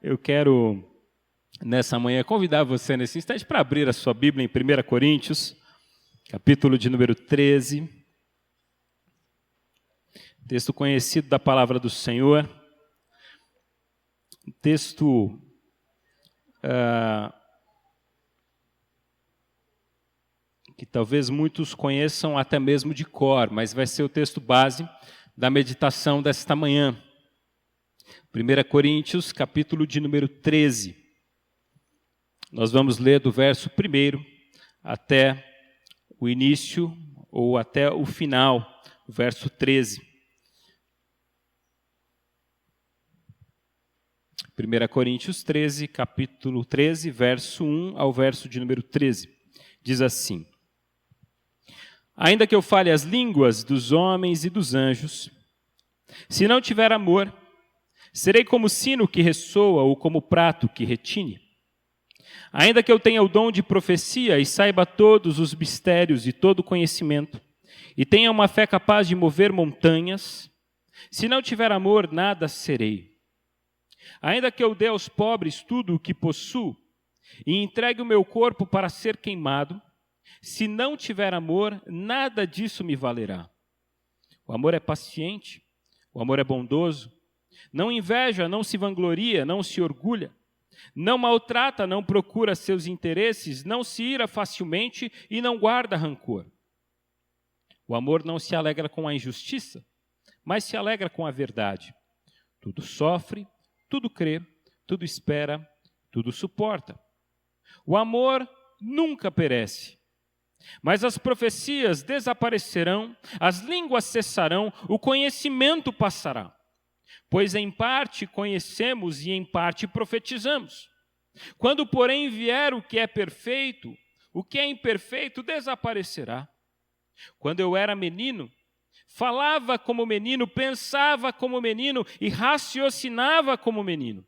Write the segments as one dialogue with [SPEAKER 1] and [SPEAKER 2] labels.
[SPEAKER 1] Eu quero, nessa manhã, convidar você nesse instante para abrir a sua Bíblia em 1 Coríntios, capítulo de número 13. Texto conhecido da palavra do Senhor. Texto que talvez muitos conheçam até mesmo de cor, mas vai ser o texto base da meditação desta manhã. 1 Coríntios, capítulo de número 13. Nós vamos ler do verso 1 até o início, ou até o final, o verso 13. 1 Coríntios 13, capítulo 13, verso 1 ao verso de número 13. Diz assim: Ainda que eu fale as línguas dos homens e dos anjos, se não tiver amor, serei como sino que ressoa ou como prato que retine. Ainda que eu tenha o dom de profecia e saiba todos os mistérios e todo o conhecimento, e tenha uma fé capaz de mover montanhas, se não tiver amor, nada serei. Ainda que eu dê aos pobres tudo o que possuo, e entregue o meu corpo para ser queimado, se não tiver amor, nada disso me valerá. O amor é paciente, o amor é bondoso, não inveja, não se vangloria, não se orgulha, não maltrata, não procura seus interesses, não se ira facilmente e não guarda rancor. O amor não se alegra com a injustiça, mas se alegra com a verdade. Tudo sofre, tudo crê, tudo espera, tudo suporta. O amor nunca perece. Mas as profecias desaparecerão, as línguas cessarão, o conhecimento passará. Pois em parte conhecemos e em parte profetizamos. Quando, porém, vier o que é imperfeito desaparecerá. Quando eu era menino, falava como menino, pensava como menino e raciocinava como menino.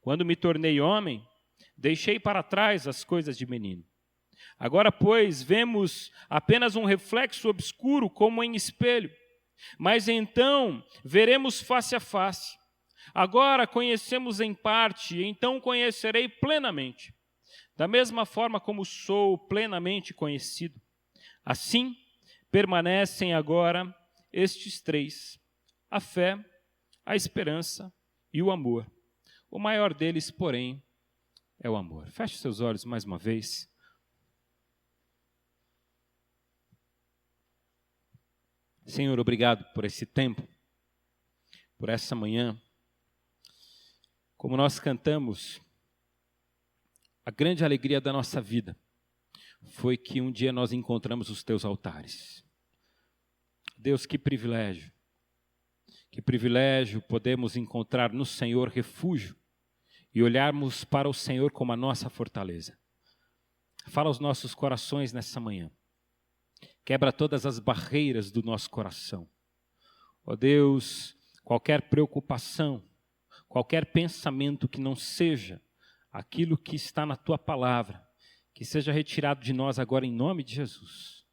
[SPEAKER 1] Quando me tornei homem, deixei para trás as coisas de menino. Agora, pois, vemos apenas um reflexo obscuro como em espelho. Mas então veremos face a face. Agora conhecemos em parte, então conhecerei plenamente. Da mesma forma como sou plenamente conhecido. Assim, permanecem agora estes três: a fé, a esperança e o amor. O maior deles, porém, é o amor. Feche seus olhos mais uma vez. Senhor, obrigado por esse tempo, por essa manhã. Como nós cantamos, a grande alegria da nossa vida foi que um dia nós encontramos os teus altares. Deus, que privilégio podemos encontrar no Senhor refúgio e olharmos para o Senhor como a nossa fortaleza. Fala aos nossos corações nessa manhã. Quebra todas as barreiras do nosso coração. Ó Deus, qualquer preocupação, qualquer pensamento que não seja aquilo que está na Tua palavra, que seja retirado de nós agora em nome de Jesus,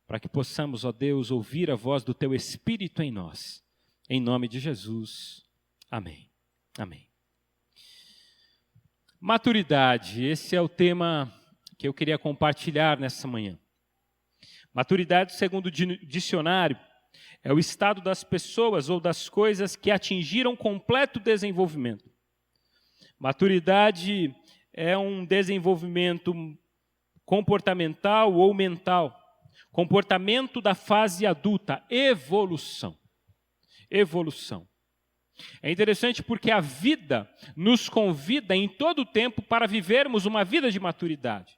[SPEAKER 1] para que possamos, ó Deus, ouvir a voz do Teu Espírito em nós. Em nome de Jesus. Amém. Amém. Maturidade, esse é o tema que eu queria compartilhar nessa manhã. Maturidade, segundo o dicionário, é o estado das pessoas ou das coisas que atingiram completo desenvolvimento. Maturidade é um desenvolvimento comportamental ou mental. Comportamento da fase adulta, evolução. Evolução. É interessante porque a vida nos convida em todo o tempo para vivermos uma vida de maturidade.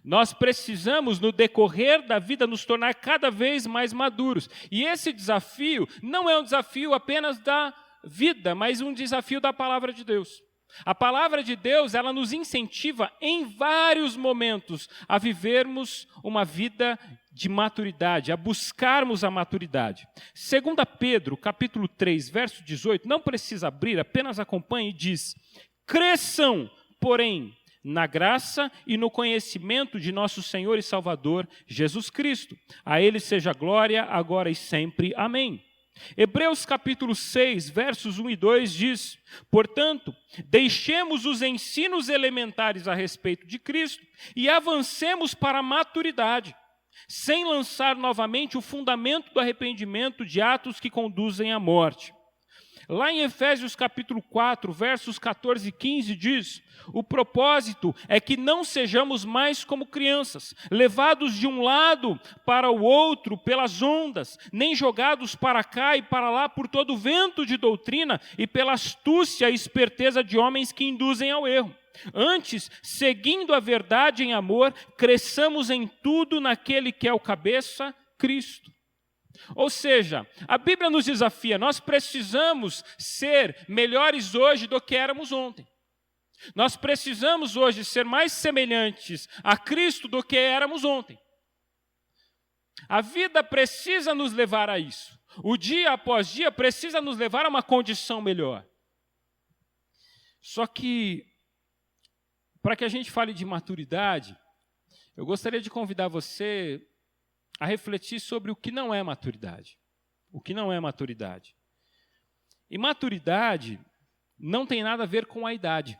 [SPEAKER 1] Nós precisamos, no decorrer da vida, nos tornar cada vez mais maduros. E esse desafio não é um desafio apenas da vida, mas um desafio da palavra de Deus. A palavra de Deus, ela nos incentiva em vários momentos a vivermos uma vida de maturidade, a buscarmos a maturidade. 2 Pedro, capítulo 3, verso 18, não precisa abrir, apenas acompanhe e diz: cresçam, porém, na graça e no conhecimento de nosso Senhor e Salvador, Jesus Cristo. A Ele seja glória, agora e sempre. Amém. Hebreus capítulo 6, versos 1 e 2 diz: portanto, deixemos os ensinos elementares a respeito de Cristo e avancemos para a maturidade, sem lançar novamente o fundamento do arrependimento de atos que conduzem à morte. Lá em Efésios capítulo 4, versos 14 e 15 diz: o propósito é que não sejamos mais como crianças, levados de um lado para o outro pelas ondas, nem jogados para cá e para lá por todo o vento de doutrina e pela astúcia e esperteza de homens que induzem ao erro. Antes, seguindo a verdade em amor, cresçamos em tudo naquele que é o cabeça, Cristo. Ou seja, a Bíblia nos desafia, nós precisamos ser melhores hoje do que éramos ontem. Nós precisamos hoje ser mais semelhantes a Cristo do que éramos ontem. A vida precisa nos levar a isso. O dia após dia precisa nos levar a uma condição melhor. Só que, para que a gente fale de maturidade, eu gostaria de convidar você a refletir sobre o que não é maturidade. O que não é maturidade. E maturidade não tem nada a ver com a idade.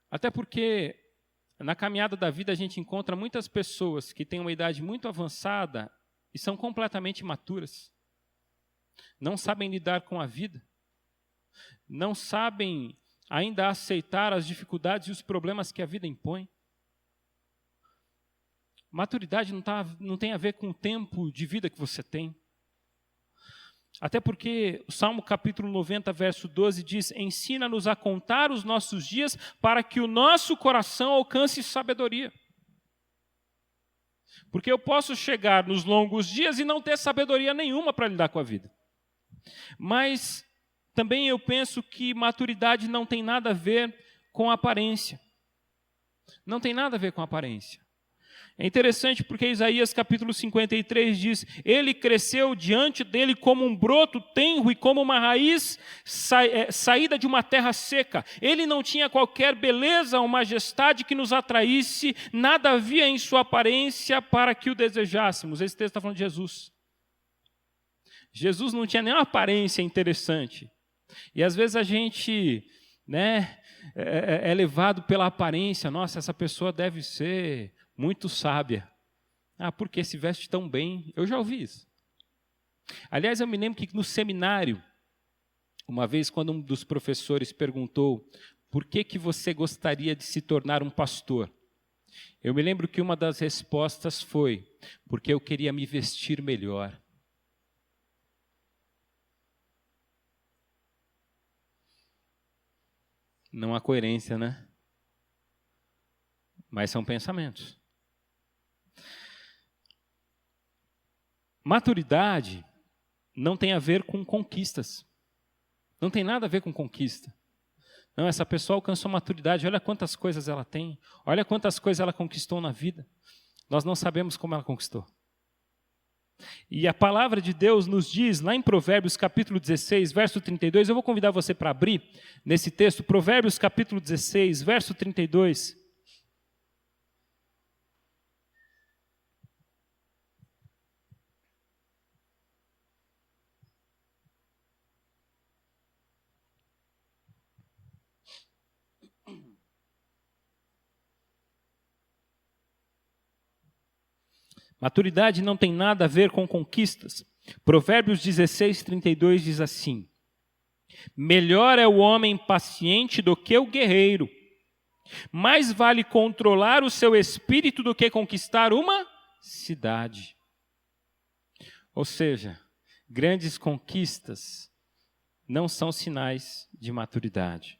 [SPEAKER 1] Até porque na caminhada da vida a gente encontra muitas pessoas que têm uma idade muito avançada e são completamente imaturas. Não sabem lidar com a vida. Não sabem ainda aceitar as dificuldades e os problemas que a vida impõe. Maturidade não tem a ver com o tempo de vida que você tem. Até porque o Salmo capítulo 90, verso 12 diz: ensina-nos a contar os nossos dias para que o nosso coração alcance sabedoria. Porque eu posso chegar nos longos dias e não ter sabedoria nenhuma para lidar com a vida. Mas também eu penso que maturidade não tem nada a ver com aparência. Não tem nada a ver com aparência. É interessante porque Isaías capítulo 53 diz: ele cresceu diante dele como um broto tenro e como uma raiz saída de uma terra seca. Ele não tinha qualquer beleza ou majestade que nos atraísse, nada havia em sua aparência para que o desejássemos. Esse texto está falando de Jesus. Jesus não tinha nenhuma aparência interessante. E às vezes a gente é levado pela aparência. Nossa, essa pessoa deve ser muito sábia. Porque se veste tão bem. Eu já ouvi isso. Aliás, eu me lembro que no seminário, uma vez quando um dos professores perguntou: por que você gostaria de se tornar um pastor? Eu me lembro que uma das respostas foi: porque eu queria me vestir melhor. Não há coerência, né? Mas são pensamentos. Maturidade não tem a ver com conquistas. Não tem nada a ver com conquista. Não, essa pessoa alcançou maturidade, olha quantas coisas ela tem, olha quantas coisas ela conquistou na vida. Nós não sabemos como ela conquistou. E a palavra de Deus nos diz, lá em Provérbios capítulo 16, verso 32, eu vou convidar você para abrir nesse texto, Provérbios capítulo 16, verso 32. Maturidade não tem nada a ver com conquistas. Provérbios 16, 32 diz assim: melhor é o homem paciente do que o guerreiro. Mais vale controlar o seu espírito do que conquistar uma cidade. Ou seja, grandes conquistas não são sinais de maturidade.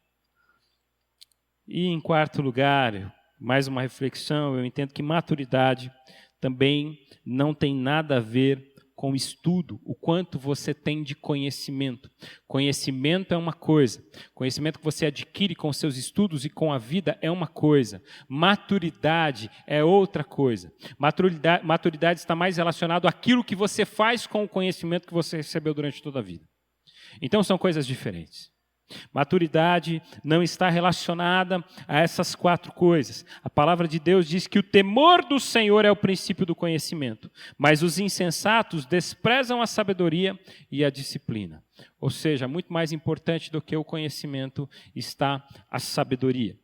[SPEAKER 1] E em quarto lugar, mais uma reflexão, eu entendo que maturidade também não tem nada a ver com estudo, o quanto você tem de conhecimento. Conhecimento é uma coisa, conhecimento que você adquire com seus estudos e com a vida é uma coisa. Maturidade é outra coisa. Maturidade está mais relacionado àquilo que você faz com o conhecimento que você recebeu durante toda a vida. Então são coisas diferentes. Maturidade não está relacionada a essas 4 coisas. A palavra de Deus diz que o temor do Senhor é o princípio do conhecimento, mas os insensatos desprezam a sabedoria e a disciplina. Ou seja, muito mais importante do que o conhecimento está a sabedoria.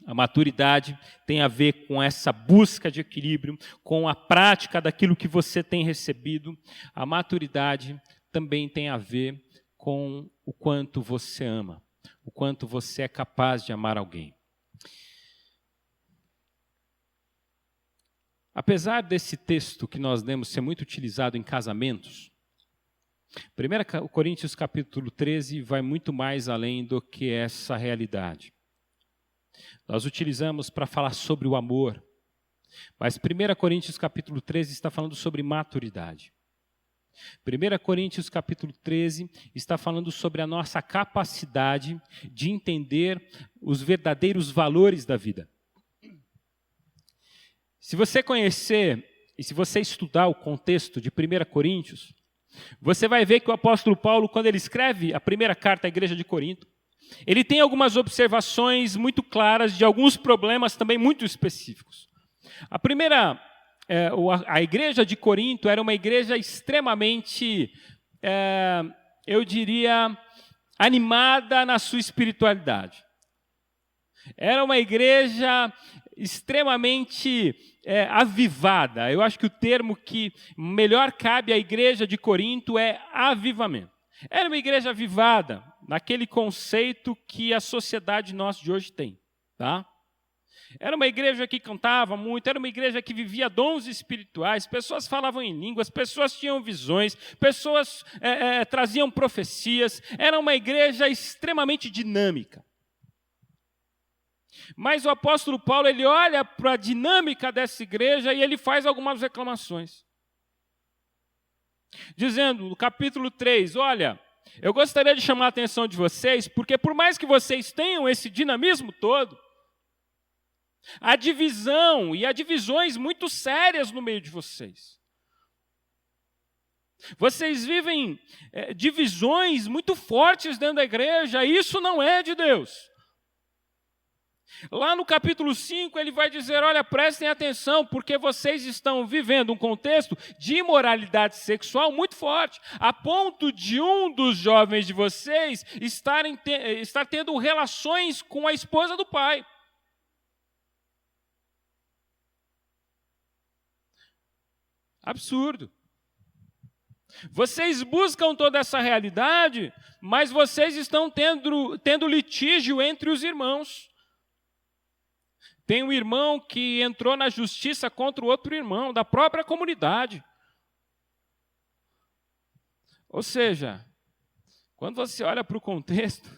[SPEAKER 1] A maturidade tem a ver com essa busca de equilíbrio, com a prática daquilo que você tem recebido. A maturidade também tem a ver com o quanto você ama, o quanto você é capaz de amar alguém. Apesar desse texto que nós lemos ser muito utilizado em casamentos, 1 Coríntios capítulo 13 vai muito mais além do que essa realidade. Nós utilizamos para falar sobre o amor, mas 1 Coríntios capítulo 13 está falando sobre maturidade. 1 Coríntios capítulo 13 está falando sobre a nossa capacidade de entender os verdadeiros valores da vida. Se você conhecer e se você estudar o contexto de 1 Coríntios, você vai ver que o apóstolo Paulo, quando ele escreve a primeira carta à igreja de Corinto, ele tem algumas observações muito claras de alguns problemas também muito específicos. A primeira, a igreja de Corinto era uma igreja extremamente, eu diria, animada na sua espiritualidade. Era uma igreja extremamente avivada. Eu acho que o termo que melhor cabe à igreja de Corinto é avivamento. Era uma igreja avivada, naquele conceito que a sociedade nossa de hoje tem, tá? Era uma igreja que cantava muito, era uma igreja que vivia dons espirituais, pessoas falavam em línguas, pessoas tinham visões, pessoas traziam profecias, era uma igreja extremamente dinâmica. Mas o apóstolo Paulo, ele olha para a dinâmica dessa igreja e ele faz algumas reclamações. Dizendo, no capítulo 3, olha, eu gostaria de chamar a atenção de vocês, porque por mais que vocês tenham esse dinamismo todo, há divisão e há divisões muito sérias no meio de vocês. Vocês vivem divisões muito fortes dentro da igreja, e isso não é de Deus. Lá no capítulo 5, ele vai dizer, olha, prestem atenção, porque vocês estão vivendo um contexto de imoralidade sexual muito forte, a ponto de um dos jovens de vocês estar tendo relações com a esposa do pai. Absurdo. Vocês buscam toda essa realidade, mas vocês estão tendo litígio entre os irmãos. Tem um irmão que entrou na justiça contra o outro irmão, da própria comunidade. Ou seja, quando você olha para o contexto,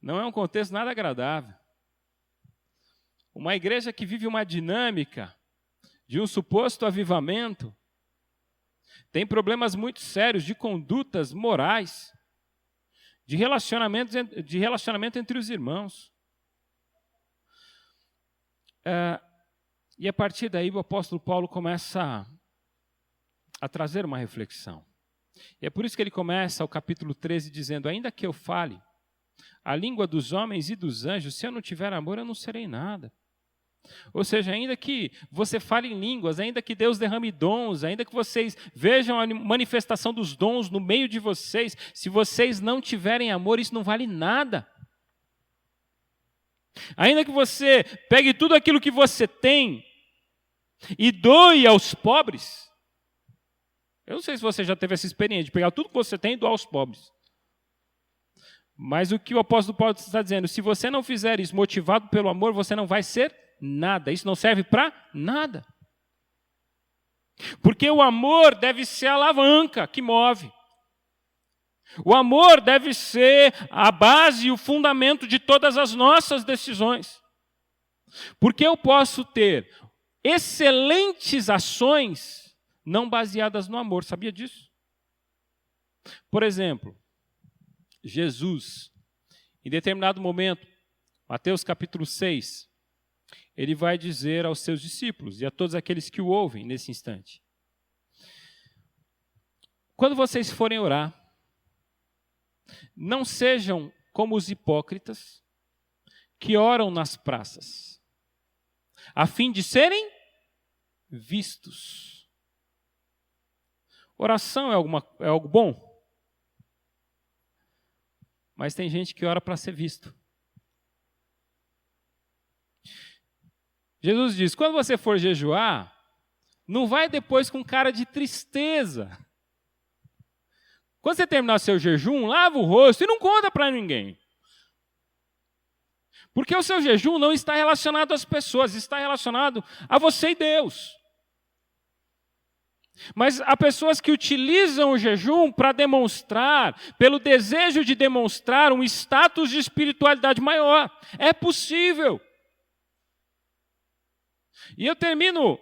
[SPEAKER 1] não é um contexto nada agradável. Uma igreja que vive uma dinâmica de um suposto avivamento, tem problemas muito sérios de condutas morais, de relacionamento entre os irmãos. E a partir daí o apóstolo Paulo começa a trazer uma reflexão. E é por isso que ele começa o capítulo 13 dizendo, ainda que eu fale a língua dos homens e dos anjos, se eu não tiver amor, eu não serei nada. Ou seja, ainda que você fale em línguas, ainda que Deus derrame dons, ainda que vocês vejam a manifestação dos dons no meio de vocês, se vocês não tiverem amor, isso não vale nada. Ainda que você pegue tudo aquilo que você tem e doe aos pobres. Eu não sei se você já teve essa experiência de pegar tudo que você tem e doar aos pobres. Mas o que o apóstolo Paulo está dizendo, se você não fizer isso motivado pelo amor, você não vai ser nada. Isso não serve para nada. Porque o amor deve ser a alavanca que move. O amor deve ser a base e o fundamento de todas as nossas decisões. Porque eu posso ter excelentes ações não baseadas no amor. Sabia disso? Por exemplo, Jesus, em determinado momento, Mateus capítulo 6, ele vai dizer aos seus discípulos e a todos aqueles que o ouvem nesse instante: quando vocês forem orar, não sejam como os hipócritas que oram nas praças, a fim de serem vistos. Oração é algo bom, mas tem gente que ora para ser visto. Jesus diz, quando você for jejuar, não vai depois com cara de tristeza. Quando você terminar seu jejum, lava o rosto e não conta para ninguém. Porque o seu jejum não está relacionado às pessoas, está relacionado a você e Deus. Mas há pessoas que utilizam o jejum para demonstrar, pelo desejo de demonstrar um status de espiritualidade maior. É possível. E eu termino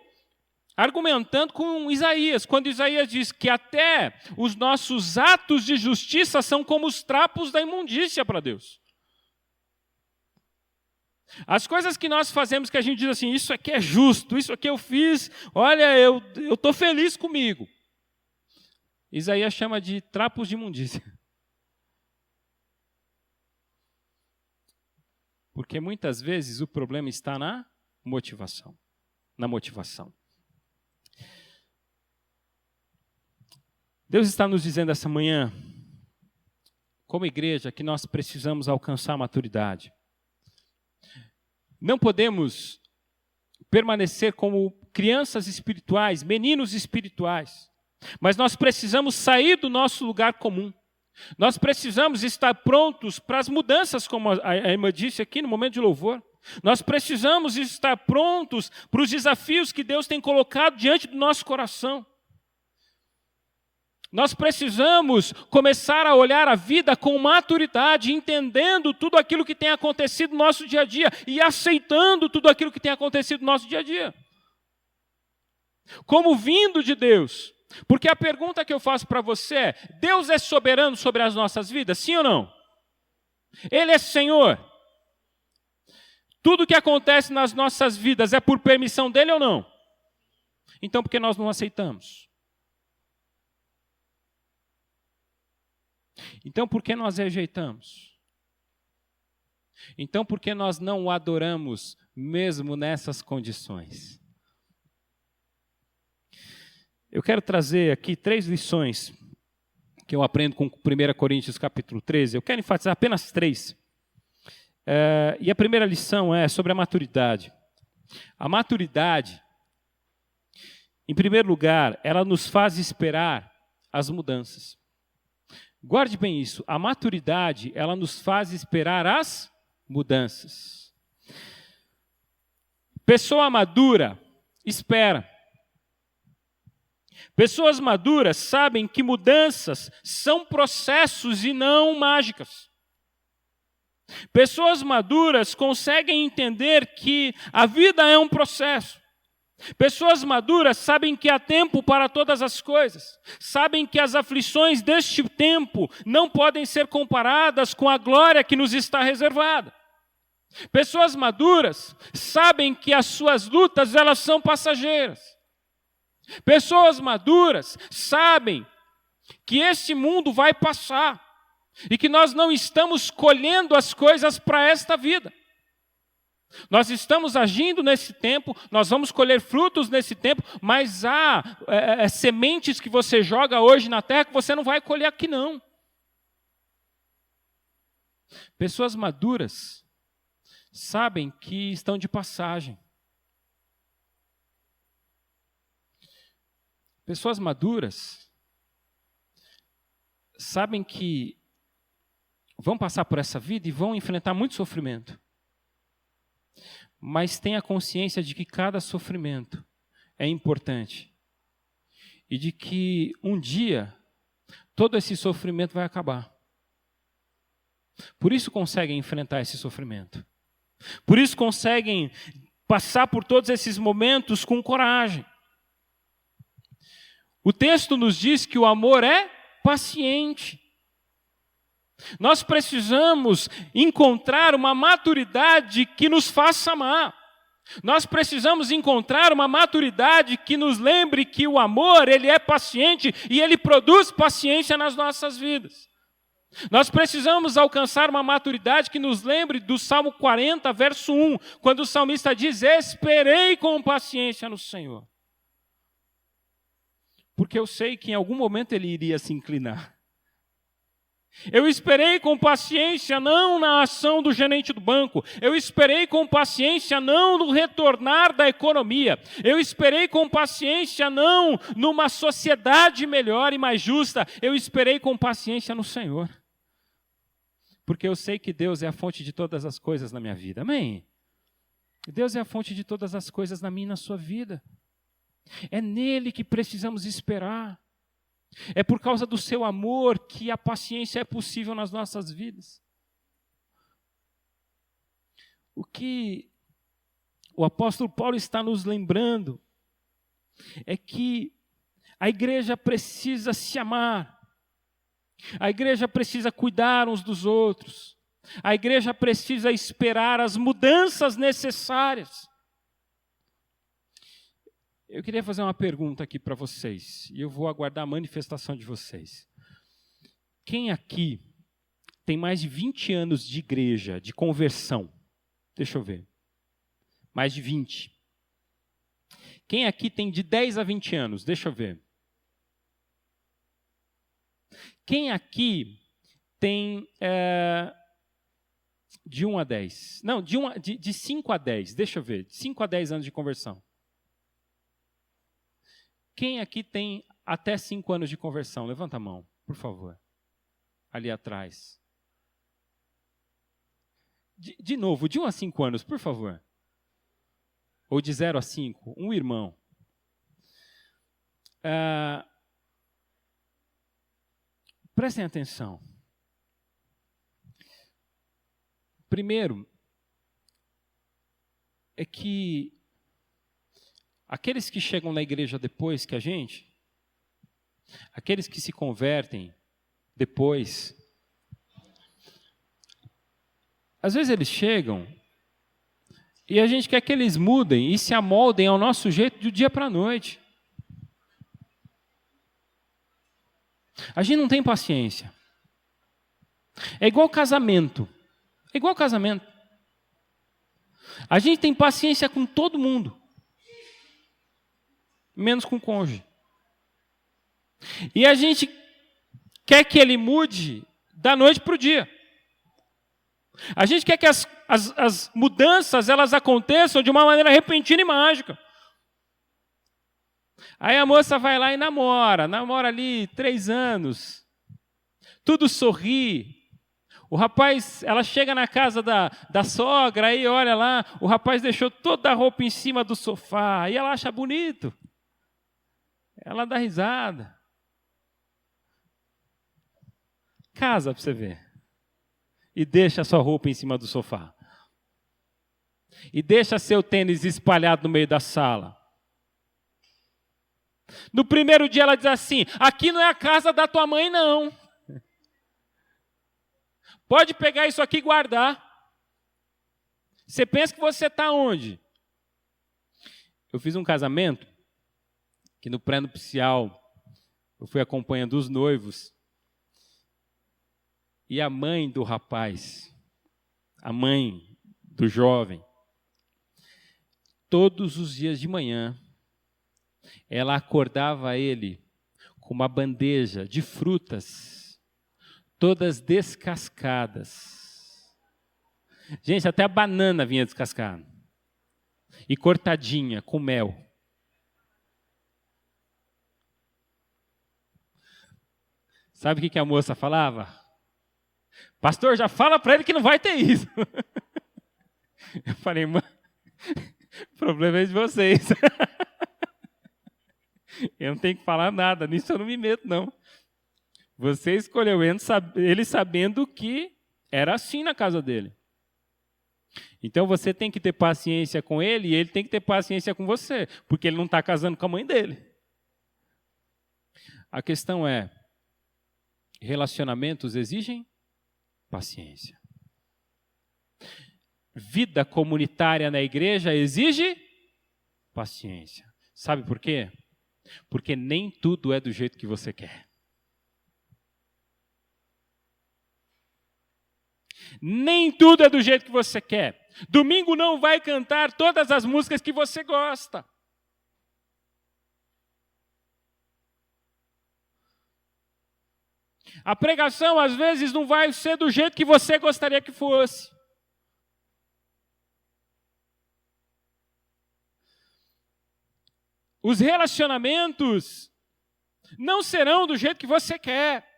[SPEAKER 1] argumentando com Isaías, quando Isaías diz que até os nossos atos de justiça são como os trapos da imundícia para Deus. As coisas que nós fazemos que a gente diz assim, isso aqui é justo, isso aqui eu fiz, olha, eu estou feliz comigo. Isaías chama de trapos de imundícia. Porque muitas vezes o problema está na motivação. Deus está nos dizendo essa manhã, como igreja, que nós precisamos alcançar a maturidade. Não podemos permanecer como crianças espirituais, meninos espirituais, mas nós precisamos sair do nosso lugar comum. Nós precisamos estar prontos para as mudanças, como a irmã disse aqui no momento de louvor. Nós precisamos estar prontos para os desafios que Deus tem colocado diante do nosso coração. Nós precisamos começar a olhar a vida com maturidade, entendendo tudo aquilo que tem acontecido no nosso dia a dia e aceitando tudo aquilo que tem acontecido no nosso dia a dia. Como vindo de Deus. Porque a pergunta que eu faço para você é, Deus é soberano sobre as nossas vidas, sim ou não? Ele é Senhor. Tudo que acontece nas nossas vidas é por permissão dele ou não? Então por que nós não aceitamos? Então, por que nós rejeitamos? Então, por que nós não o adoramos mesmo nessas condições? Eu quero trazer aqui 3 lições que eu aprendo com 1 Coríntios capítulo 13. Eu quero enfatizar apenas 3. E a primeira lição é sobre a maturidade. A maturidade, em primeiro lugar, ela nos faz esperar as mudanças. Guarde bem isso, a maturidade, ela nos faz esperar as mudanças. Pessoa madura, espera. Pessoas maduras sabem que mudanças são processos e não mágicas. Pessoas maduras conseguem entender que a vida é um processo. Pessoas maduras sabem que há tempo para todas as coisas. Sabem que as aflições deste tempo não podem ser comparadas com a glória que nos está reservada. Pessoas maduras sabem que as suas lutas, elas são passageiras. Pessoas maduras sabem que este mundo vai passar e que nós não estamos colhendo as coisas para esta vida. Nós estamos agindo nesse tempo, nós vamos colher frutos nesse tempo, mas há sementes que você joga hoje na terra que você não vai colher aqui não. Pessoas maduras sabem que estão de passagem. Pessoas maduras sabem que vão passar por essa vida e vão enfrentar muito sofrimento. Mas têm a consciência de que cada sofrimento é importante. E de que um dia todo esse sofrimento vai acabar. Por isso conseguem enfrentar esse sofrimento. Por isso conseguem passar por todos esses momentos com coragem. O texto nos diz que o amor é paciente. Nós precisamos encontrar uma maturidade que nos faça amar. Nós precisamos encontrar uma maturidade que nos lembre que o amor, ele é paciente e ele produz paciência nas nossas vidas. Nós precisamos alcançar uma maturidade que nos lembre do Salmo 40, verso 1, quando o salmista diz: esperei com paciência no Senhor. Porque eu sei que em algum momento ele iria se inclinar. Eu esperei com paciência não na ação do gerente do banco. Eu esperei com paciência não no retornar da economia. Eu esperei com paciência não numa sociedade melhor e mais justa. Eu esperei com paciência no Senhor. Porque eu sei que Deus é a fonte de todas as coisas na minha vida. Amém? Deus é a fonte de todas as coisas na minha e na sua vida. É nele que precisamos esperar. É por causa do seu amor que a paciência é possível nas nossas vidas. O que o apóstolo Paulo está nos lembrando é que a igreja precisa se amar. A igreja precisa cuidar uns dos outros. A igreja precisa esperar as mudanças necessárias. Eu queria fazer uma pergunta aqui para vocês, e eu vou aguardar a manifestação de vocês. Quem aqui tem mais de 20 anos de igreja, de conversão? Deixa eu ver. Mais de 20. Quem aqui tem de 10 a 20 anos? Deixa eu ver. Quem aqui tem de 1 a 10? Não, de 5 a 10. Deixa eu ver. De 5 a 10 anos de conversão. Quem aqui tem até 5 anos de conversão? Levanta a mão, por favor. Ali atrás. De novo, de 1 a 5 anos, por favor. Ou de 0 a 5, um irmão. Prestem atenção. Primeiro, é que aqueles que chegam na igreja depois que a gente, aqueles que se convertem depois, às vezes eles chegam e a gente quer que eles mudem e se amoldem ao nosso jeito do dia para a noite. A gente não tem paciência. É igual casamento. É igual casamento. A gente tem paciência com todo mundo, menos com o cônjuge. E a gente quer que ele mude da noite para o dia. A gente quer que as mudanças elas aconteçam de uma maneira repentina e mágica. Aí a moça vai lá e namora ali 3 anos. Tudo sorri. O rapaz, ela chega na casa da sogra, aí olha lá, o rapaz deixou toda a roupa em cima do sofá, e ela acha bonito. Ela dá risada. Casa para você ver. E deixa a sua roupa em cima do sofá. E deixa seu tênis espalhado no meio da sala. No primeiro dia ela diz assim: aqui não é a casa da tua mãe, não. Pode pegar isso aqui e guardar. Você pensa que você está onde? Eu fiz um casamento que no pré-nupcial eu fui acompanhando os noivos. E a mãe do rapaz, a mãe do jovem, todos os dias de manhã, ela acordava ele com uma bandeja de frutas, todas descascadas. Gente, até a banana vinha descascada. E cortadinha, com mel. Sabe o que a moça falava? Pastor, já fala para ele que não vai ter isso. Eu falei, mãe, o problema é de vocês. Eu não tenho que falar nada, nisso eu não me meto, não. Você escolheu ele sabendo que era assim na casa dele. Então você tem que ter paciência com ele e ele tem que ter paciência com você, porque ele não está casando com a mãe dele. A questão é, relacionamentos exigem paciência. Vida comunitária na igreja exige paciência. Sabe por quê? Porque nem tudo é do jeito que você quer. Nem tudo é do jeito que você quer. Domingo não vai cantar todas as músicas que você gosta. A pregação, às vezes, não vai ser do jeito que você gostaria que fosse. Os relacionamentos não serão do jeito que você quer.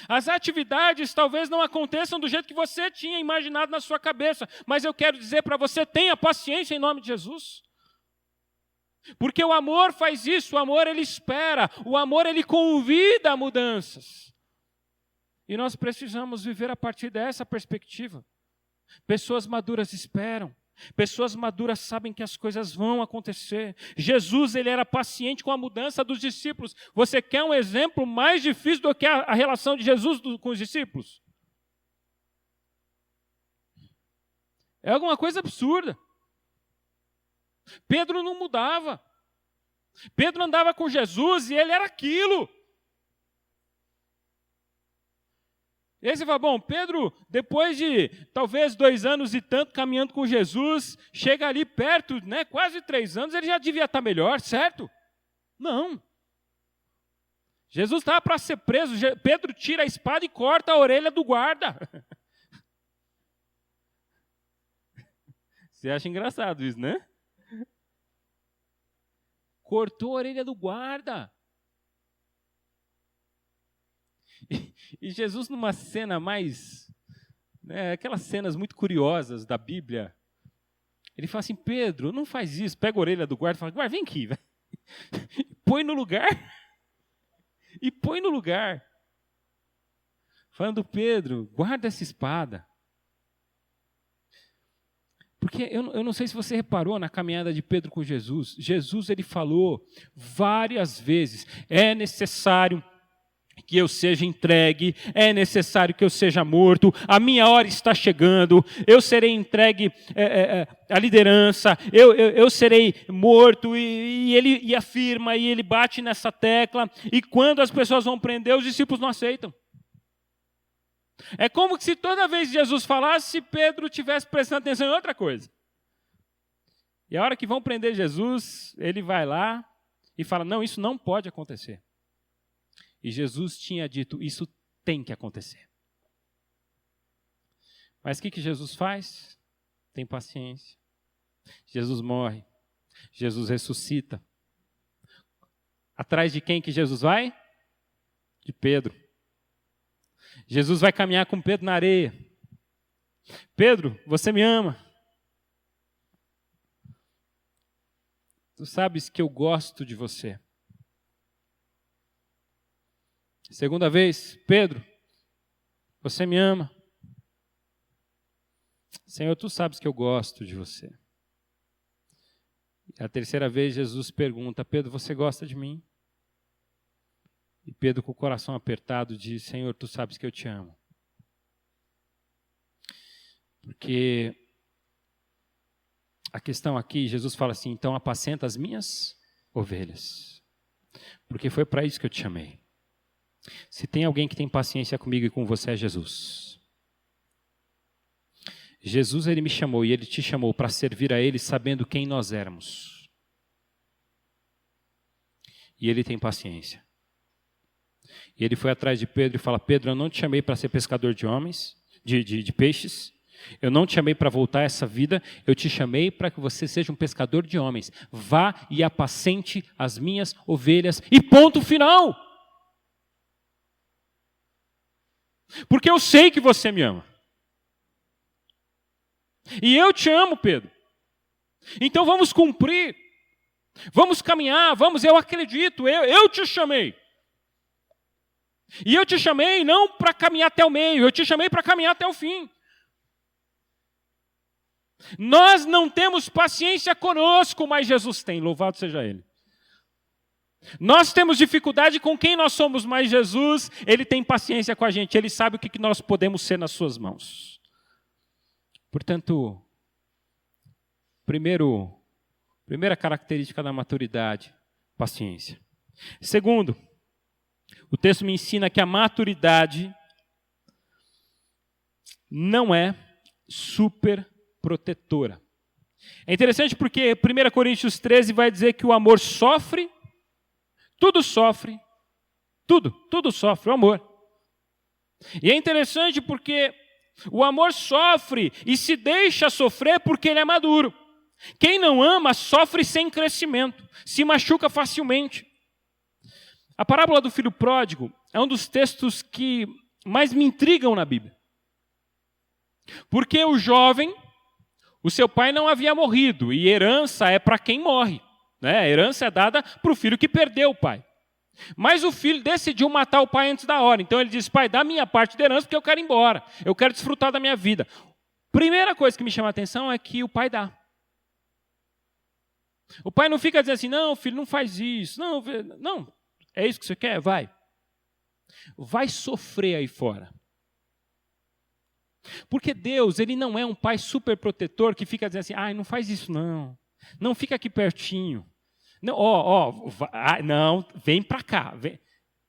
[SPEAKER 1] As atividades talvez não aconteçam do jeito que você tinha imaginado na sua cabeça. Mas eu quero dizer para você, tenha paciência em nome de Jesus. Porque o amor faz isso, o amor ele espera, o amor ele convida a mudanças. E nós precisamos viver a partir dessa perspectiva. Pessoas maduras esperam. Pessoas maduras sabem que as coisas vão acontecer. Jesus, ele era paciente com a mudança dos discípulos. Você quer um exemplo mais difícil do que a relação de Jesus com os discípulos? É alguma coisa absurda. Pedro não mudava. Pedro andava com Jesus e ele era aquilo. E aí você fala, bom, Pedro, depois de talvez 2 anos e tanto caminhando com Jesus, chega ali perto, né, quase 3 anos, ele já devia estar melhor, certo? Não. Jesus estava para ser preso, Pedro tira a espada e corta a orelha do guarda. Você acha engraçado isso, né? Cortou a orelha do guarda. E Jesus, numa cena mais, né, aquelas cenas muito curiosas da Bíblia, ele fala assim, Pedro, não faz isso, pega a orelha do guarda e fala, guarda, vem aqui, vai. Põe no lugar, e põe no lugar. Falando, Pedro, guarda essa espada. Porque eu não sei se você reparou na caminhada de Pedro com Jesus, Jesus ele falou várias vezes, é necessário que eu seja entregue, é necessário que eu seja morto, a minha hora está chegando, eu serei entregue à liderança, eu serei morto, e ele afirma, e ele bate nessa tecla, e quando as pessoas vão prender, os discípulos não aceitam. É como se toda vez que Jesus falasse, Pedro estivesse prestando atenção em outra coisa. E a hora que vão prender Jesus, ele vai lá e fala, não, isso não pode acontecer. E Jesus tinha dito, isso tem que acontecer. Mas o que Jesus faz? Tem paciência. Jesus morre. Jesus ressuscita. Atrás de quem que Jesus vai? De Pedro. Jesus vai caminhar com Pedro na areia. Pedro, você me ama. Tu sabes que eu gosto de você. Segunda vez, Pedro, você me ama. Senhor, tu sabes que eu gosto de você. A terceira vez, Jesus pergunta, Pedro, você gosta de mim? E Pedro, com o coração apertado, diz, Senhor, tu sabes que eu te amo. Porque a questão aqui, Jesus fala assim, então apacenta as minhas ovelhas. Porque foi para isso que eu te chamei. Se tem alguém que tem paciência comigo e com você, é Jesus. Jesus, ele me chamou e ele te chamou para servir a ele sabendo quem nós éramos. E ele tem paciência. E ele foi atrás de Pedro e fala, Pedro, eu não te chamei para ser pescador de homens, de peixes. Eu não te chamei para voltar a essa vida, eu te chamei para que você seja um pescador de homens. Vá e apacente as minhas ovelhas e ponto final. Porque eu sei que você me ama. E eu te amo, Pedro. Então vamos cumprir. Vamos caminhar, eu acredito, eu te chamei. E eu te chamei não para caminhar até o meio, eu te chamei para caminhar até o fim. Nós não temos paciência conosco, mas Jesus tem, louvado seja Ele. Nós temos dificuldade com quem nós somos, mas Jesus, Ele tem paciência com a gente, Ele sabe o que nós podemos ser nas suas mãos. Portanto, primeira característica da maturidade, paciência. Segundo, o texto me ensina que a maturidade não é super protetora. É interessante porque 1 Coríntios 13 vai dizer que o amor sofre, tudo sofre, tudo sofre, o amor. E é interessante porque o amor sofre e se deixa sofrer porque ele é maduro. Quem não ama sofre sem crescimento, se machuca facilmente. A parábola do filho pródigo é um dos textos que mais me intrigam na Bíblia. Porque o jovem, o seu pai não havia morrido, e herança é para quem morre, né? A herança é dada para o filho que perdeu o pai. Mas o filho decidiu matar o pai antes da hora. Então ele diz: pai, dá a minha parte da herança porque eu quero ir embora. Eu quero desfrutar da minha vida. Primeira coisa que me chama a atenção é que o pai dá. O pai não fica dizendo assim: não, filho, não faz isso. Não, é isso que você quer? Vai. Vai sofrer aí fora. Porque Deus, ele não é um pai super protetor que fica dizendo assim: ai, não faz isso não. Não fica aqui pertinho. Não, não, vem para cá. Vem.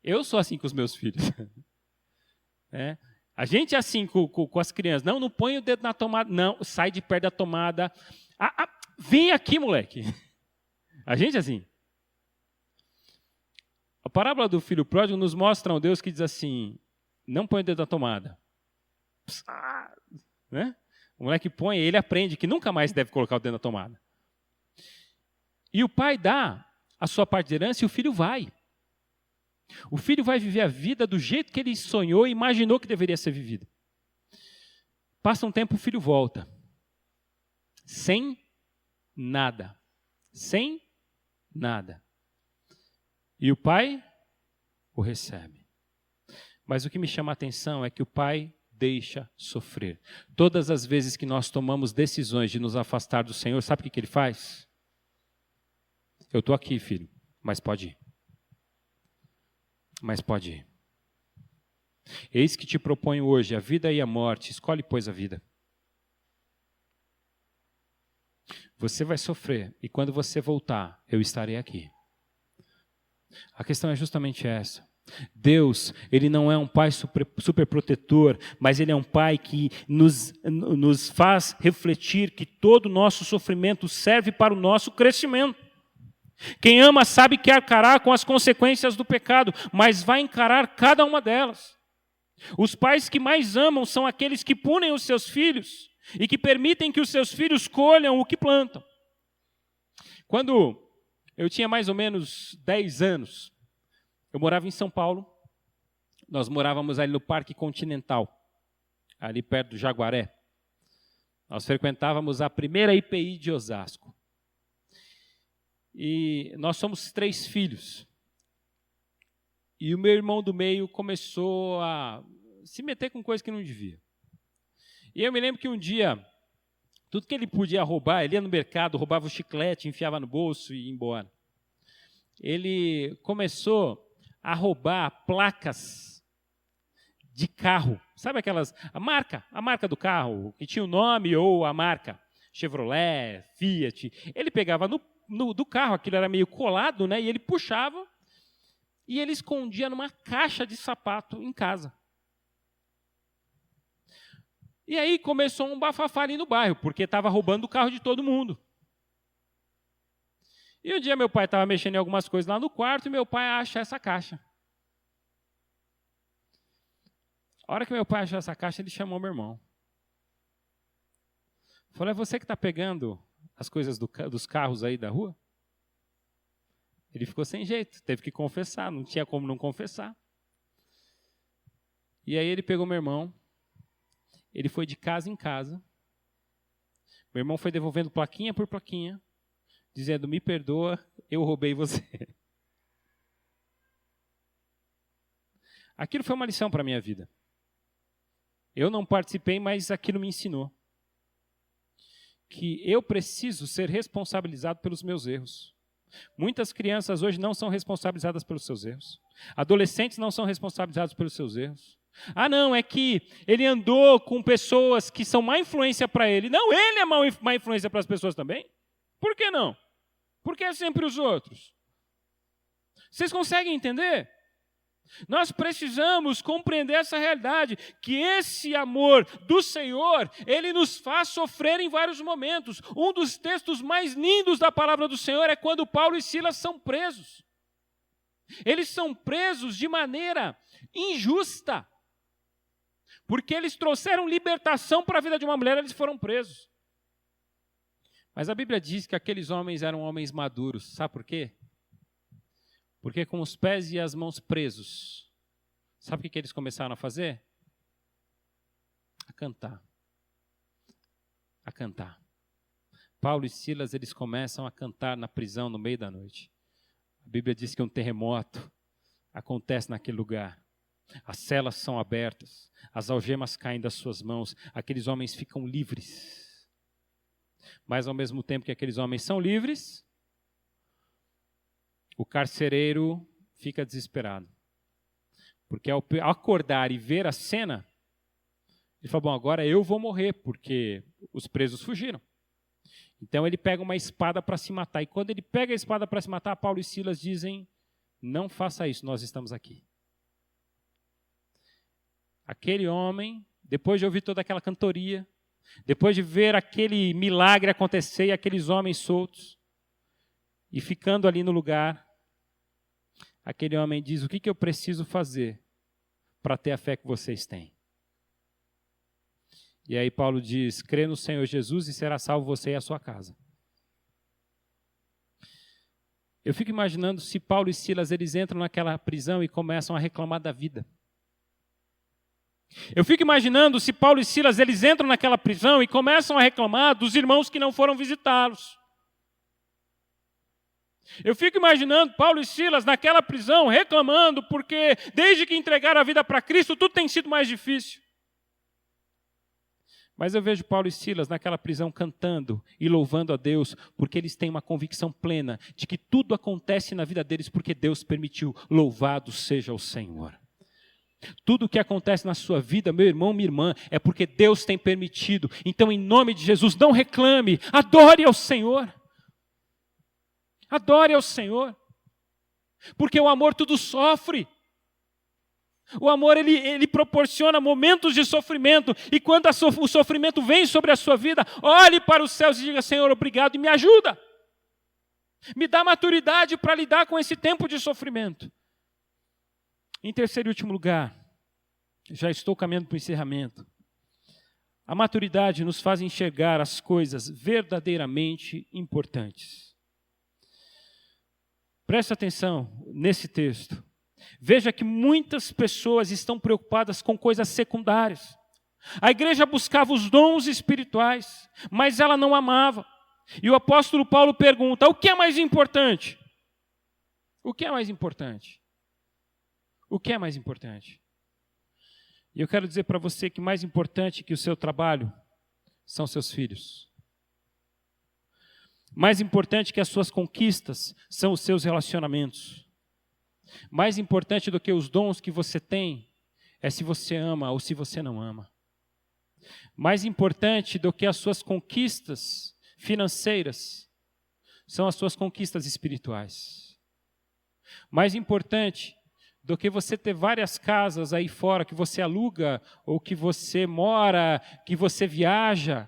[SPEAKER 1] Eu sou assim com os meus filhos. É. A gente é assim com as crianças. Não põe o dedo na tomada. Não, sai de perto da tomada. Vem aqui, moleque. A gente é assim. A parábola do filho pródigo nos mostra um Deus que diz assim: não põe o dedo na tomada. Né? O moleque põe, ele aprende que nunca mais deve colocar o dedo na tomada. E o pai dá a sua parte de herança e o filho vai. O filho vai viver a vida do jeito que ele sonhou e imaginou que deveria ser vivida. Passa um tempo, o filho volta. Sem nada. Sem nada. E o pai o recebe. Mas o que me chama a atenção é que o pai deixa sofrer. Todas as vezes que nós tomamos decisões de nos afastar do Senhor, sabe o que ele faz? Eu estou aqui, filho, mas pode ir. Mas pode ir. Eis que te proponho hoje a vida e a morte. Escolhe, pois, a vida. Você vai sofrer e quando você voltar, eu estarei aqui. A questão é justamente essa. Deus, ele não é um pai super protetor, mas ele é um pai que nos faz refletir que todo o nosso sofrimento serve para o nosso crescimento. Quem ama sabe que arcará com as consequências do pecado, mas vai encarar cada uma delas. Os pais que mais amam são aqueles que punem os seus filhos e que permitem que os seus filhos colham o que plantam. Quando eu tinha mais ou menos 10 anos, eu morava em São Paulo. Nós morávamos ali no Parque Continental, ali perto do Jaguaré. Nós frequentávamos a primeira IPI de Osasco. E nós somos 3 filhos. E o meu irmão do meio começou a se meter com coisa que não devia. E eu me lembro que um dia, tudo que ele podia roubar, ele ia no mercado, roubava o chiclete, enfiava no bolso e ia embora. Ele começou a roubar placas de carro. Sabe aquelas... A marca do carro, que tinha o nome ou a marca. Chevrolet, Fiat. Ele pegava do carro, aquilo era meio colado, né? E ele puxava e ele escondia numa caixa de sapato em casa. E aí começou um bafafá ali no bairro, porque estava roubando o carro de todo mundo. E um dia meu pai estava mexendo em algumas coisas lá no quarto e meu pai acha essa caixa. A hora que meu pai achou essa caixa, ele chamou meu irmão. Falou: é você que está pegando as coisas dos carros aí da rua? Ele ficou sem jeito, teve que confessar, não tinha como não confessar. E aí ele pegou meu irmão, ele foi de casa em casa, meu irmão foi devolvendo plaquinha por plaquinha, dizendo: me perdoa, eu roubei você. Aquilo foi uma lição para a minha vida. Eu não participei, mas aquilo me ensinou que eu preciso ser responsabilizado pelos meus erros. Muitas crianças hoje não são responsabilizadas pelos seus erros. Adolescentes não são responsabilizados pelos seus erros. Ah, não, é que ele andou com pessoas que são má influência para ele. Não, ele é má influência para as pessoas também. Por que não? Por que é sempre os outros? Vocês conseguem entender? Nós precisamos compreender essa realidade, que esse amor do Senhor, Ele nos faz sofrer em vários momentos. Um dos textos mais lindos da palavra do Senhor é quando Paulo e Silas são presos. Eles são presos de maneira injusta, porque eles trouxeram libertação para a vida de uma mulher, eles foram presos. Mas a Bíblia diz que aqueles homens eram homens maduros. Sabe por quê? Porque com os pés e as mãos presos, sabe o que eles começaram a fazer? A cantar. A cantar. Paulo e Silas, eles começam a cantar na prisão no meio da noite. A Bíblia diz que um terremoto acontece naquele lugar. As celas são abertas, as algemas caem das suas mãos, aqueles homens ficam livres. Mas ao mesmo tempo que aqueles homens são livres, o carcereiro fica desesperado. Porque ao acordar e ver a cena, ele fala, bom, agora eu vou morrer, porque os presos fugiram. Então ele pega uma espada para se matar. E quando ele pega a espada para se matar, Paulo e Silas dizem, não faça isso, nós estamos aqui. Aquele homem, depois de ouvir toda aquela cantoria, depois de ver aquele milagre acontecer e aqueles homens soltos, e ficando ali no lugar, aquele homem diz, o que eu preciso fazer para ter a fé que vocês têm? E aí Paulo diz, crê no Senhor Jesus e será salvo você e a sua casa. Eu fico imaginando se Paulo e Silas, eles entram naquela prisão e começam a reclamar da vida. Eu fico imaginando se Paulo e Silas, eles entram naquela prisão e começam a reclamar dos irmãos que não foram visitá-los. Eu fico imaginando Paulo e Silas naquela prisão reclamando porque desde que entregaram a vida para Cristo, tudo tem sido mais difícil. Mas eu vejo Paulo e Silas naquela prisão cantando e louvando a Deus, porque eles têm uma convicção plena de que tudo acontece na vida deles porque Deus permitiu. Louvado seja o Senhor. Tudo o que acontece na sua vida, meu irmão, minha irmã, é porque Deus tem permitido. Então, em nome de Jesus, não reclame, adore ao Senhor. Adore ao Senhor. Porque o amor tudo sofre. O amor, ele proporciona momentos de sofrimento. E quando o sofrimento vem sobre a sua vida, olhe para os céus e diga, Senhor, obrigado e me ajuda. Me dá maturidade para lidar com esse tempo de sofrimento. Em terceiro e último lugar, já estou caminhando para o encerramento. A maturidade nos faz enxergar as coisas verdadeiramente importantes. Preste atenção nesse texto. Veja que muitas pessoas estão preocupadas com coisas secundárias. A igreja buscava os dons espirituais, mas ela não amava. E o apóstolo Paulo pergunta, o que é mais importante? O que é mais importante? O que é mais importante? E eu quero dizer para você que mais importante que o seu trabalho são seus filhos. Mais importante que as suas conquistas são os seus relacionamentos. Mais importante do que os dons que você tem é se você ama ou se você não ama. Mais importante do que as suas conquistas financeiras são as suas conquistas espirituais. Mais importante do que você ter várias casas aí fora que você aluga, ou que você mora, que você viaja,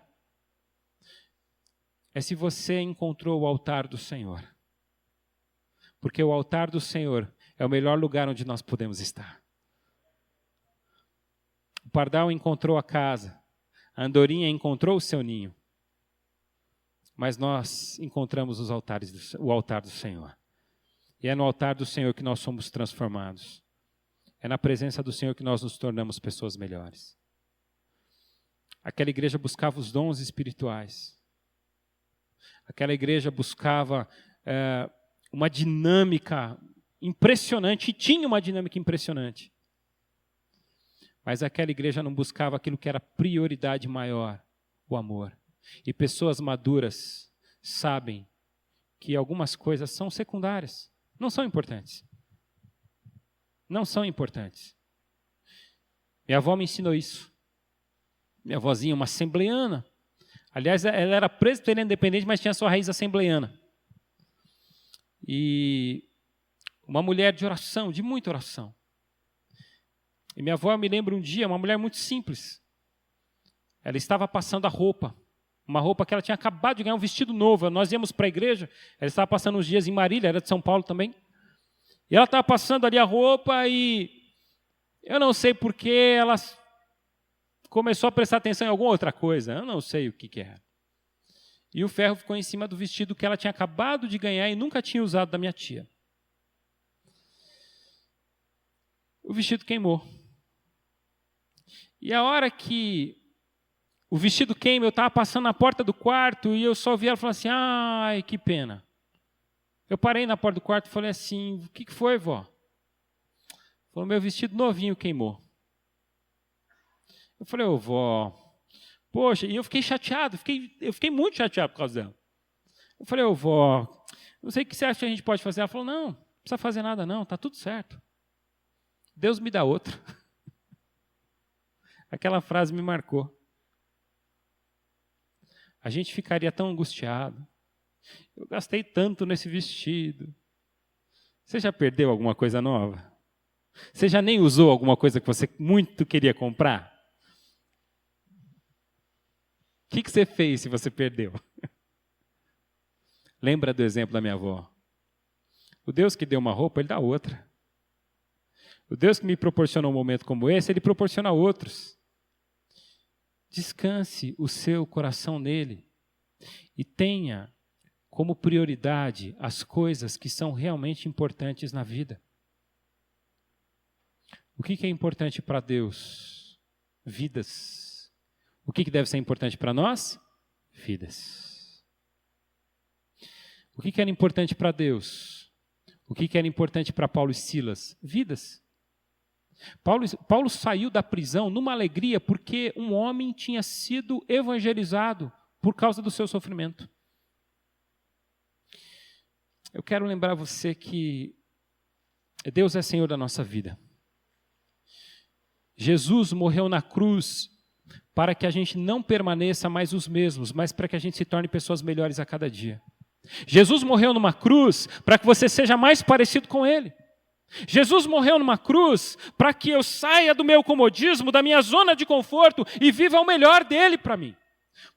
[SPEAKER 1] é se você encontrou o altar do Senhor. Porque o altar do Senhor é o melhor lugar onde nós podemos estar. O pardal encontrou a casa, a andorinha encontrou o seu ninho, mas nós encontramos o altar do Senhor. E é no altar do Senhor que nós somos transformados. É na presença do Senhor que nós nos tornamos pessoas melhores. Aquela igreja buscava os dons espirituais. Aquela igreja buscava uma dinâmica impressionante, e tinha uma dinâmica impressionante. Mas aquela igreja não buscava aquilo que era prioridade maior, o amor. E pessoas maduras sabem que algumas coisas são secundárias. Não são importantes. Não são importantes. Minha avó me ensinou isso. Minha avózinha, uma assembleiana. Aliás, ela era presbiteriana independente, mas tinha sua raiz assembleiana. E uma mulher de oração, de muita oração. E minha avó, eu me lembro um dia, uma mulher muito simples. Ela estava passando a roupa. Uma roupa que ela tinha acabado de ganhar, um vestido novo. Nós íamos para a igreja, ela estava passando uns dias em Marília, era de São Paulo também. E ela estava passando ali a roupa e eu não sei por que ela começou a prestar atenção em alguma outra coisa. Eu não sei o que era. E o ferro ficou em cima do vestido que ela tinha acabado de ganhar e nunca tinha usado da minha tia. O vestido queimou. E a hora que o vestido queima, eu estava passando na porta do quarto e eu só vi ela falar assim, ai, que pena. Eu parei na porta do quarto e falei assim, o que foi, vó? Falou, meu vestido novinho queimou. Eu falei, ô, vó, poxa, e eu fiquei chateado, eu fiquei muito chateado por causa dela. Eu falei, ô, vó, não sei o que você acha que a gente pode fazer. Ela falou, não precisa fazer nada não, está tudo certo. Deus me dá outro. Aquela frase me marcou. A gente ficaria tão angustiado. Eu gastei tanto nesse vestido. Você já perdeu alguma coisa nova? Você já nem usou alguma coisa que você muito queria comprar? O que você fez se você perdeu? Lembra do exemplo da minha avó? O Deus que deu uma roupa, Ele dá outra. O Deus que me proporcionou um momento como esse, Ele proporciona outros. Descanse o seu coração nele e tenha como prioridade as coisas que são realmente importantes na vida. O que é importante para Deus? Vidas. O que deve ser importante para nós? Vidas. O que era importante para Deus? O que era importante para Paulo e Silas? Vidas. Paulo saiu da prisão numa alegria porque um homem tinha sido evangelizado por causa do seu sofrimento. Eu quero lembrar você que Deus é Senhor da nossa vida. Jesus morreu na cruz para que a gente não permaneça mais os mesmos, mas para que a gente se torne pessoas melhores a cada dia. Jesus morreu numa cruz para que você seja mais parecido com Ele. Jesus morreu numa cruz para que eu saia do meu comodismo, da minha zona de conforto e viva o melhor dele para mim.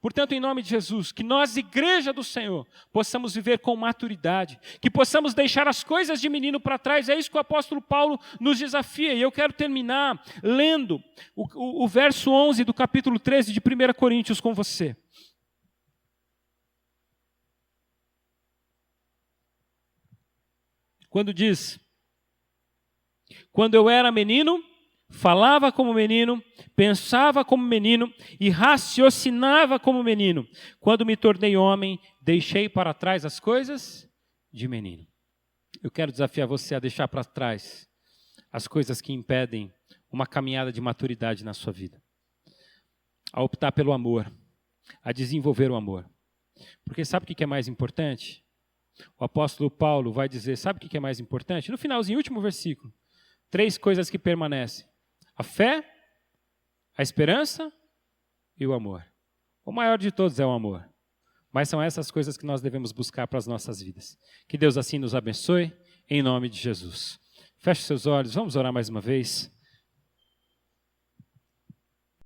[SPEAKER 1] Portanto, em nome de Jesus, que nós, Igreja do Senhor, possamos viver com maturidade, que possamos deixar as coisas de menino para trás. É isso que o apóstolo Paulo nos desafia. E eu quero terminar lendo o verso 11 do capítulo 13 de 1 Coríntios com você. Quando diz: quando eu era menino, falava como menino, pensava como menino e raciocinava como menino. Quando me tornei homem, deixei para trás as coisas de menino. Eu quero desafiar você a deixar para trás as coisas que impedem uma caminhada de maturidade na sua vida. A optar pelo amor, a desenvolver o amor. Porque sabe o que é mais importante? O apóstolo Paulo vai dizer, sabe o que é mais importante? No finalzinho, último versículo. 3 coisas que permanecem. A fé, a esperança e o amor. O maior de todos é o amor. Mas são essas coisas que nós devemos buscar para as nossas vidas. Que Deus assim nos abençoe, em nome de Jesus. Feche seus olhos, vamos orar mais uma vez.